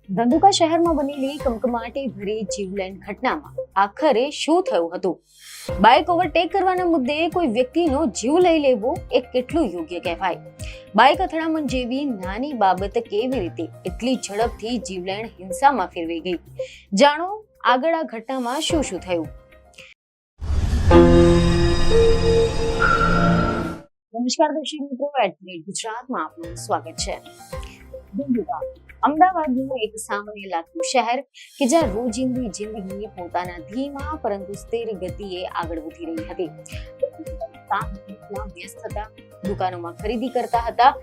ધંધુકા શહેરમાં બનેલી કમકમાટી ભરી જીવલેણ ઘટનામાં આખરે શું થયું હતું? બાઇક ઓવરટેક કરવાના મુદ્દે કોઈ વ્યક્તિનો જીવ લઈ લેવો એ કેટલું યોગ્ય કહેવાય? બાઇક અથડામણ જેવી નાની બાબત કેવી રીતે એટલી ઝડપથી જીવલેણ હિંસામાં ફેરવાઈ ગઈ? જાણો આગળ આ ઘટનામાં શું શું થયું. નમસ્કાર દર્શક મિત્રો, ગુજરાતમાં આપનું સ્વાગત છે. ધંધુકા અમદાવાદનું એક સામાન્ય લાગતું શહેર કે જ્યાં રોજિંદી જિંદગી પોતાના ધીમા પરંતુ સ્થિર ગતિએ આગળ વધી રહી હતી. વ્યસ્ત હતા, દુકાનોમાં ખરીદી કરતા હતા,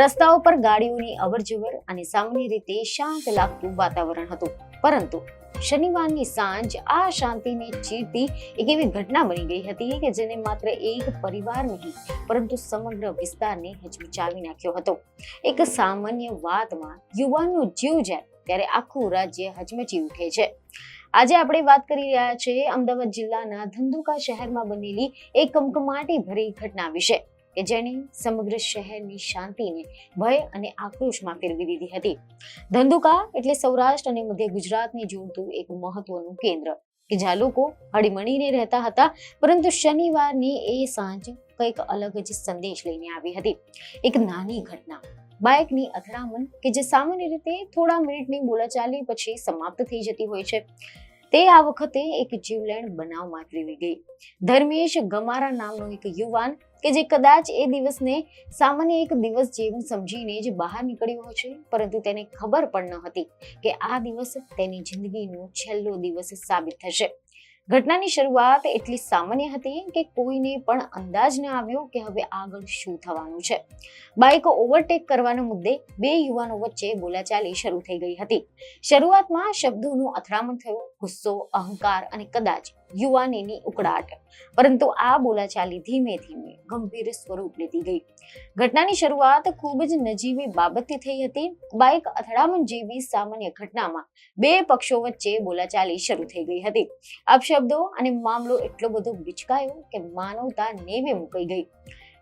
રસ્તાઓ પર ગાડીઓની અવરજવર અને સામાન્ય રીતે શાંત લાગતું વાતાવરણ હતું. પરંતુ શનિવારની સાંજ આ શાંતિને ચીરતી એક એવી ઘટના બની ગઈ હતી કે જેને માત્ર એક પરિવાર નહીં પરંતુ સમગ્ર વિસ્તારને હચમચાવી નાખ્યો હતો. એક સામાન્ય વાતમાં યુવાનનો જીવ જાય ત્યારે આખું રાજ્ય હચમચી ઉઠે છે. આજે આપણે વાત કરી રહ્યા છીએ અમદાવાદ જિલ્લાના ધંધુકા શહેરમાં બનેલી એક કમકમાટી ભરી ઘટના વિશે કે જેણે સમગ્ર શહેરની શાંતિને ભય અને આક્રોશમાં ફેરવી દીધી હતી. ધંધુકા એટલે સૌરાષ્ટ્ર અને મધ્ય ગુજરાતને જોડતું એક મહત્વનું કેન્દ્ર કે જ્યાં લોકો હળીમળીને રહેતા હતા. પરંતુ શનિવારની એ સાંજ કંઈક અલગ જ સંદેશ લઈને આવી હતી. એક નાની ઘટના, બાઇકની અથડામણ કે જે સામાન્ય રીતે થોડા મિનિટની બોલાચાલી પછી સમાપ્ત થઈ જતી હોય છે, તે આ વખતે એક જીવલેણ બનાવમાં ફેરવી ગઈ. ધર્મેશ ગમારા નામનો એક યુવાન કે જે કદાચ એ દિવસને સામાન્ય એક દિવસ જેવું સમજીને જ બહાર નીકળ્યો હશે, પરંતુ તેને ખબર પણ ન હતી કે આ દિવસ તેની જિંદગીનો છેલ્લો દિવસ સાબિત થશે. ઘટનાની શરૂઆત એટલી સામાન્ય હતી કે કોઈને પણ અંદાજ ન આવ્યો કે હવે આગળ શું થવાનું છે. બાઇક ઓવરટેક કરવાના મુદ્દે બે યુવાનો વચ્ચે બોલાચાલી શરૂ થઈ ગઈ હતી. શરૂઆતમાં શબ્દોનું અથડામણ થયું, ગુસ્સો, અહંકાર અને કદાચ યુવાનીની ઉકળાટ. પરંતુ આ બોલાચાલી ધીમે ધીમે ગંભીર સ્વરૂપ લેતી ગઈ. ઘટનાની શરૂઆત ખૂબ જ નજીવી બાબતથી થઈ હતી. બાઇક અથડામણ જેવી સામાન્ય ઘટનામાં બે પક્ષો વચ્ચે બોલાચાલી શરૂ થઈ ગઈ હતી. અપશબ્દો અને મામલો એટલો બધો વિચકાયો કે માનવતા નેવે મુકાઈ ગઈ.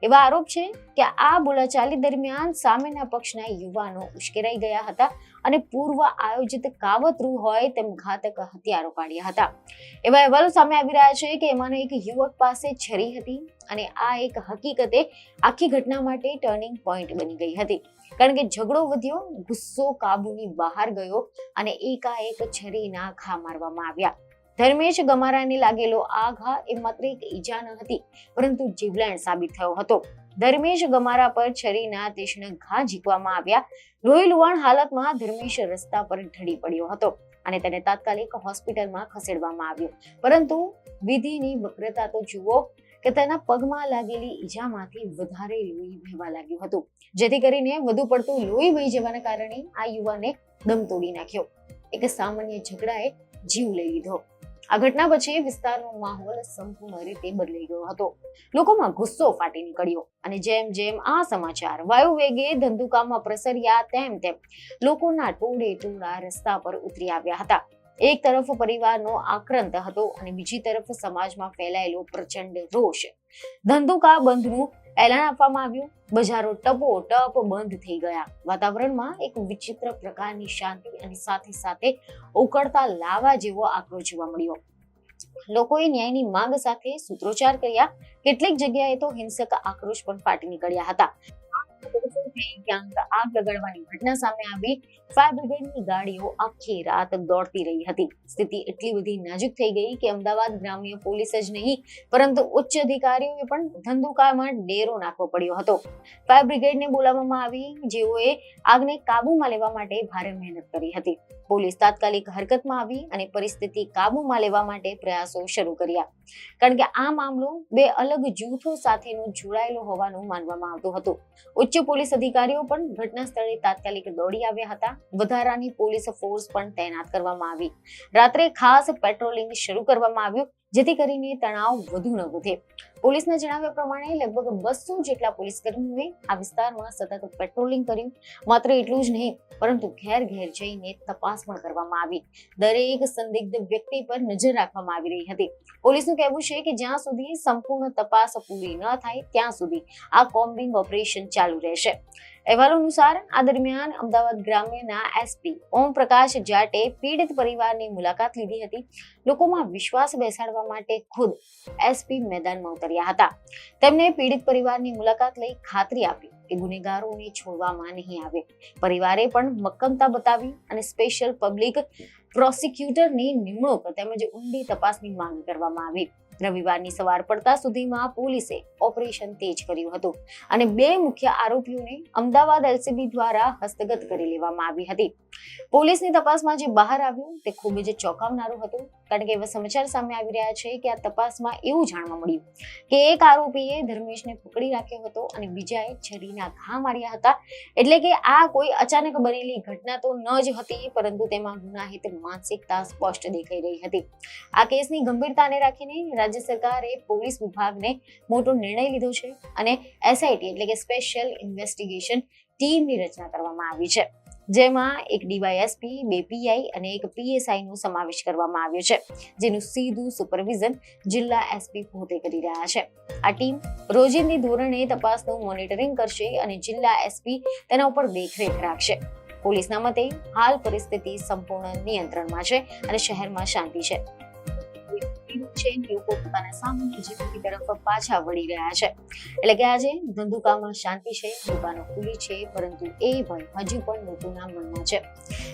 એવા આરોપ છે કે આ બોલાચાલી દરમિયાન સામેના પક્ષના યુવાનો ઉશ્કેરાઈ ગયા હતા અને પૂર્વ આયોજિત કાવતરું હોય તેમ ઘાતક હથિયારો કાઢ્યા હતા. એવા અહેવાલો સામે આવી રહ્યા છે કે એમાંનો એક યુવક પાસે છરી હતી અને આ એક હકીકતે આખી ઘટના માટે ટર્નિંગ પોઈન્ટ બની ગઈ હતી. કારણ કે ઝઘડો વધ્યો, ગુસ્સો કાબુની બહાર ગયો અને એકાએક છરીના ઘા મારવામાં આવ્યા. ધર્મેશ ગમારાને લાગેલો આ ઘા એ માત્ર એક ઈજા ન હતી પરંતુ જીવલેણ સાબિત થયો હતો. ધર્મેશ ગમારા પર છરીના તીક્ષ્ણ ઘા ઝીકવામાં આવ્યા. લોહી લુહાણ હાલતમાં ધર્મેશ રસ્તા પર ઢળી પડ્યો હતો અને તેને તાત્કાલિક હોસ્પિટલમાં ખસેડવામાં આવ્યો. પરંતુ વિધિની વક્રતા તો જુઓ કે તેના પગમાં લાગેલી ઈજામાંથી વધારે લોહી વહેવા લાગ્યું હતું, જેથી કરીને વધુ પડતું લોહી વહી જવાના કારણે આ યુવાને દમ તોડી નાખ્યો. એક સામાન્ય ઝઘડાએ જીવ લઈ લીધો. આ ઘટના પછી વિસ્તારનો માહોલ સંપૂર્ણ રીતે બદલાઈ ગયો હતો. લોકોમાં ગુસ્સો ફાટી નીકળ્યો અને જેમ જેમ આ સમાચાર વાયુ વેગે ધંધુકામાં પ્રસર્યા તેમ તેમ લોકોના ટોળે ટોળા રસ્તા પર ઉતરી આવ્યા હતા. એક તરફ પરિવારનો આક્રંદ હતો અને બીજી તરફ સમાજમાં ફેલાયેલો પ્રચંડ રોષ. ધંધુકા બંધનું એલાન આપવામાં આવ્યું. બજારો ટપોટપ બંધ થઈ ગયા. વાતાવરણમાં એક વિચિત્ર પ્રકારની શાંતિ અને સાથે સાથે ઉકળતા લાવા જેવો આક્રોશ જોવા મળ્યો. લોકોએ ન્યાયની માંગ સાથે સૂત્રોચ્ચાર કર્યા. કેટલીક જગ્યાએ તો હિંસક આક્રોશ પણ ફાટી નીકળ્યા હતા. ક્યાંક આગ લગાડવાની ઘટના સામે આવી. ફાયર બ્રિગેડની ગાડીઓ આખી રાત દોડતી રહી હતી. સ્થિતિ એટલી બધી નાજુક થઈ ગઈ કે અમદાવાદ ગ્રામ્ય પોલીસ જ નહીં પરંતુ ઉચ્ચ અધિકારીઓએ પણ ધંધુકામાં ડેરો નાખવો પડ્યો હતો. ફાયર બ્રિગેડને બોલાવવામાં આવી, જેઓએ આગને કાબૂમાં લેવા માટે ભારે મહેનત કરી હતી. પોલીસ તાત્કાલિક હરકતમાં આવી અને પરિસ્થિતિ કાબૂમાં લેવા માટે પ્રયાસો શરૂ કર્યા. કારણ કે આ મામલો બે અલગ જૂથો સાથેનો જોડાયેલો હોવાનું માનવામાં આવતું હતું. ઉચ્ચ પોલીસ અધિકારીઓ પણ ઘટના સ્થળે તાત્કાલિક દોડી આવ્યા હતા. વધારાની પોલીસ ફોર્સ પણ તૈનાત કરવામાં આવી. રાત્રે ખાસ પેટ્રોલિંગ શરૂ કરવામાં આવ્યું જેથી કરીને તણાવ વધુ ન વધે. પોલીસના જણાવ્યા પ્રમાણે લગભગ 200 જેટલા પોલીસ કર્મીઓએ આ વિસ્તારમાં સતત પેટ્રોલિંગ કર્યું. માત્ર એટલું જ નહીં પરંતુ ઘેર ઘેર જઈને તપાસ પણ કરવામાં આવી. દરેક સંદિગ્ધ વ્યક્તિ પર નજર રાખવામાં આવી રહી હતી. પોલીસનું કહેવું છે કે જ્યાં સુધી સંપૂર્ણ તપાસ પૂરી ન થાય ત્યાં સુધી આ કોમ્બિંગ ઓપરેશન ચાલુ રહેશે. અહેવાલો અનુસાર આ દરમિયાન અમદાવાદ ગ્રામ્યના એસપી ઓમ પ્રકાશ જાટે પીડિત પરિવારની મુલાકાત લીધી હતી. લોકોમાં વિશ્વાસ બેસાડવા માટે ખુદ એસપી મેદાનમાં ઉતર્યા હતા. તેમણે પીડિત પરિવારની મુલાકાત લઈ ખાતરી આપી કે ગુનેગારોને છોડવામાં નહીં આવે. પરિવારે પણ મક્કમતા બતાવી અને સ્પેશિયલ પબ્લિક પ્રોસિક્યુટરની નિમણૂક તેમજ ઊંડી તપાસની માંગ કરવામાં આવી. રવિવારની સવાર પડતા સુધીમાં પોલીસે ઓપરેશન તેજ કર્યું હતું અને 2 મુખ્ય આરોપીઓને અમદાવાદ એલસીબી દ્વારા હસ્તગત કરી લેવામાં આવી હતી. પોલીસની તપાસમાં જે બહાર આવ્યું તે ખૂબ જ ચોંકાવનારું હતું, કારણ કે એવા સમાચાર સામે આવી રહ્યા છે કે આ તપાસમાં એવું જાણવા મળ્યું કે એક આરોપીએ ધર્મેશને પકડી રાખ્યો હતો અને બીજાએ છરીના ઘા માર્યા હતા. એટલે કે આ કોઈ અચાનક બનેલી ઘટના તો ન જ હતી, પરંતુ તેમાં ગુનાહિત માનસિકતા સ્પષ્ટ દેખાઈ રહી હતી. આ કેસની ગંભીરતાને રાખીને રાજ્ય સરકારે પોલીસ વિભાગને મોટો નિર્ણય લીધો છે અને એસઆઈટી એટલે કે સ્પેશિયલ ઇન્વેસ્ટિગેશન ટીમની રચના કરવામાં આવી છે, જેમાં એક ડીવાયએસપી, 2 પીઆઈ અને 1 પીએસઆઈ નો સમાવેશ કરવામાં આવ્યો છે, જેનું સીધું સુપરવિઝન જિલ્લા એસપી પોતે કરી રહ્યા છે. આ ટીમ રોજિંદી ધોરણે તપાસનું મોનિટરિંગ કરશે અને જિલ્લા એસપી તેના ઉપર દેખરેખ રાખશે. પોલીસના મતે હાલ પરિસ્થિતિ સંપૂર્ણ નિયંત્રણમાં છે અને શહેરમાં શાંતિ છે. લોકો પોતાના સામાન્ય જીવનની તરફ પાછા વળી રહ્યા છે. એટલે કે આજે ધંધુકામાં શાંતિ છે, દુકાનો ખુલ્લી છે, પરંતુ એ ભય હજુ પણ લોકોના મનમાં છે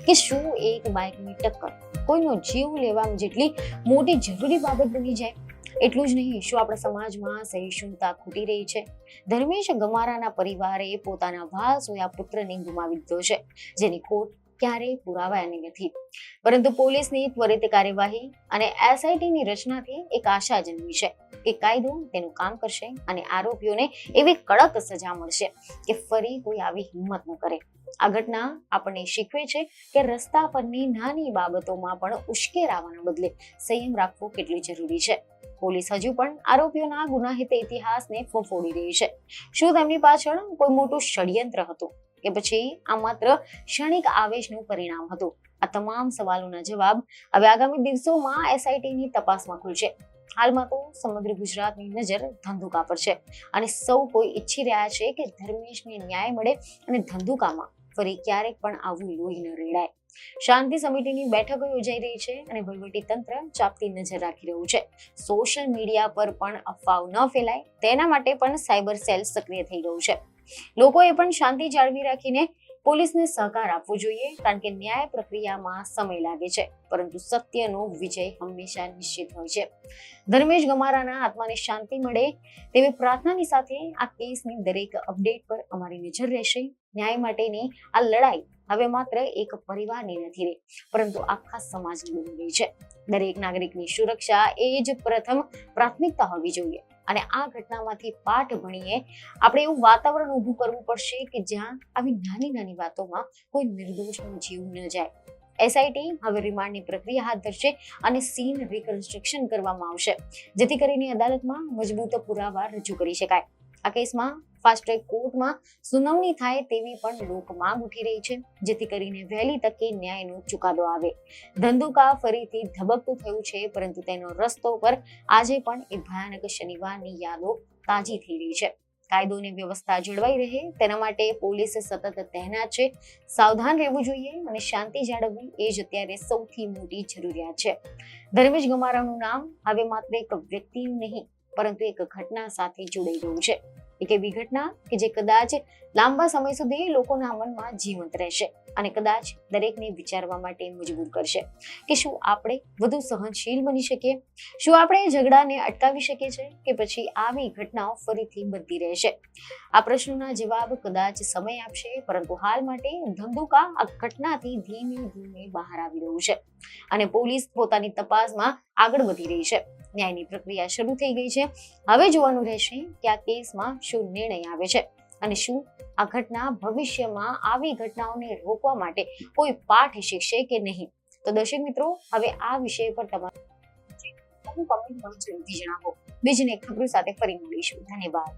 કે શું એક બાઇકની ટક્કર કોઈનો જીવ લેવા જેટલી મોટી જરૂરી બાબત બની જાય. એટલું જ નહીં, શું આપણા સમાજમાં સહિષ્ણુતા ખૂટી રહી છે? ધર્મેશ ગમારાના પરિવારે પોતાના વહાલ પુત્રને ગુમાવી દીધો છે, જેની ખોટ ક્યારેય પુરાવાયાની નથી, પરંતુ પોલીસની ત્વરિત કાર્યવાહી અને એસઆઈટીની રચનાથી એક આશા જન્મી છે કે કાયદો તેનું કામ કરશે અને આરોપીઓને એવી કડક સજા મળશે કે ફરી કોઈ આવી હિંમત ન કરે. આ ઘટના આપણને શીખવે છે કે રસ્તા પરની નાની બાબતોમાં પણ ઉશ્કેરાવાના બદલે સંયમ રાખવો કેટલી જરૂરી છે. પોલીસ હજુ પણ આરોપીઓના ગુનાહિત ઇતિહાસને ફફોડી રહી છે. શું તેમની પાછળ કોઈ મોટું ષડયંત્ર હતું કે પછી આ માત્ર ક્ષણિક આવેશનું પરિણામ હતું? આ તમામ સવાલોના જવાબ હવે આગામી દિવસોમાં એસઆઈટીની તપાસમાં ખુલશે. હાલમાં તો સમગ્ર ગુજરાતની નજર ધંધુકા પર છે અને સૌ કોઈ ઈચ્છી રહ્યા છે કે ધર્મેશને ન્યાય મળે અને ધંધુકામાં ફરી ક્યારેક પણ આવું લોહી ન રેડાય. શાંતિ સમિતિની બેઠકો યોજાઈ રહી છે અને વહીવટી તંત્ર ચાપતી નજર રાખી રહ્યું છે. સોશિયલ મીડિયા પર પણ અફવાઓ ન ફેલાય તેના માટે પણ સાયબર સેલ સક્રિય થઈ ગયું છે. લોકોએ પણ શાંતિ જાળવી રાખીને પોલીસને સહકાર આપવો જોઈએ, કારણ કે ન્યાય પ્રક્રિયામાં સમય લાગે છે, પરંતુ સત્યનો વિજય હંમેશા નિશ્ચિત હોય છે. ધર્મેશ ગમારાના આત્માને શાંતિ મળે તેવી પ્રાર્થનાની સાથે આ કેસની દરેક અપડેટ પર અમારી નજર રહેશે. ન્યાય માટેની આ લડાઈ હવે માત્ર એક પરિવારની નથી રહી, પરંતુ આખા સમાજની બની ગઈ છે. દરેક નાગરિકની સુરક્ષા એ જ પ્રથમ પ્રાથમિકતા હોવી જોઈએ અને આ ઘટનામાંથી પાઠ ભણીએ આપણે એવું વાતાવરણ ઊભું કરવું પડશે કે જ્યાં આવી નાની નાની વાતોમાં કોઈ નિર્દોષનો જીવ ન જાય. એસઆઈટી હવે રિમાન્ડની પ્રક્રિયા હાથ ધરશે અને સીન રિકન્સ્ટ્રક્શન કરવામાં આવશે, જેથી કરીને અદાલતમાં મજબૂત પુરાવા રજૂ કરી શકાય. આ કેસમાં ફાસ્ટ ટ્રેક કોર્ટમાં સુનાવણી થાય તેવી પણ લોક માંગ ઉઠી રહી છે, જેથી કરીને વહેલી તકે ન્યાયનો ચુકાદો આવે. ધંધુકા ફરીથી ધબકતું થયું છે, પરંતુ તેનો રસ્તો પર આજે પણ એ ભયાનક શનિવારની યાદો તાજી થઈ રહી છે. કાયદો અને વ્યવસ્થા જળવાઈ રહે તેના માટે પોલીસ સતત તહેનાત છે. સાવધાન રહેવું જોઈએ અને શાંતિ જાળવવી એ જ અત્યારે સૌથી મોટી જરૂરિયાત છે. ધર્મેશ ગમારાનું નામ હવે માત્ર એક વ્યક્તિનું નહીં, પરંતુ એક ઘટના સાથે જોડાઈ ગયું છે. એક એવી ઘટના કે જે કદાચ લાંબા સમય સુધી લોકોના મનમાં જીવંત રહેશે અને કદાચ દરેકને વિચારવા માટે મજબૂર કરશે કે શું આપણે વધુ સહનશીલ બની શકીએ? શું આપણે ઝઘડાને અટકાવી શકીએ છીએ કે પછી આવી ઘટનાઓ ફરીથી બનતી રહેશે? આ પ્રશ્નોના જવાબ કદાચ સમય આપશે, પરંતુ હાલ માટે ધંધુકા આ ઘટનાથી ધીમે ધીમે બહાર આવી રહ્યું છે અને પોલીસ પોતાની તપાસમાં આગળ વધી રહી છે. ન્યાયની પ્રક્રિયા શરૂ થઈ ગઈ છે. હવે જોવાનું રહેશે કે આ કેસમાં શું નિર્ણય આવે છે અને શું આ ઘટના ભવિષ્યમાં આવી ઘટનાઓને રોકવા માટે કોઈ પાઠ શીખશે કે નહીં. તો દર્શક મિત્રો, હવે આ વિષય પર તમારું કમેન્ટમાં જરૂરથી જણાવો. બીજી એક ખબર સાથે ફરી મળીશું. ધન્યવાદ.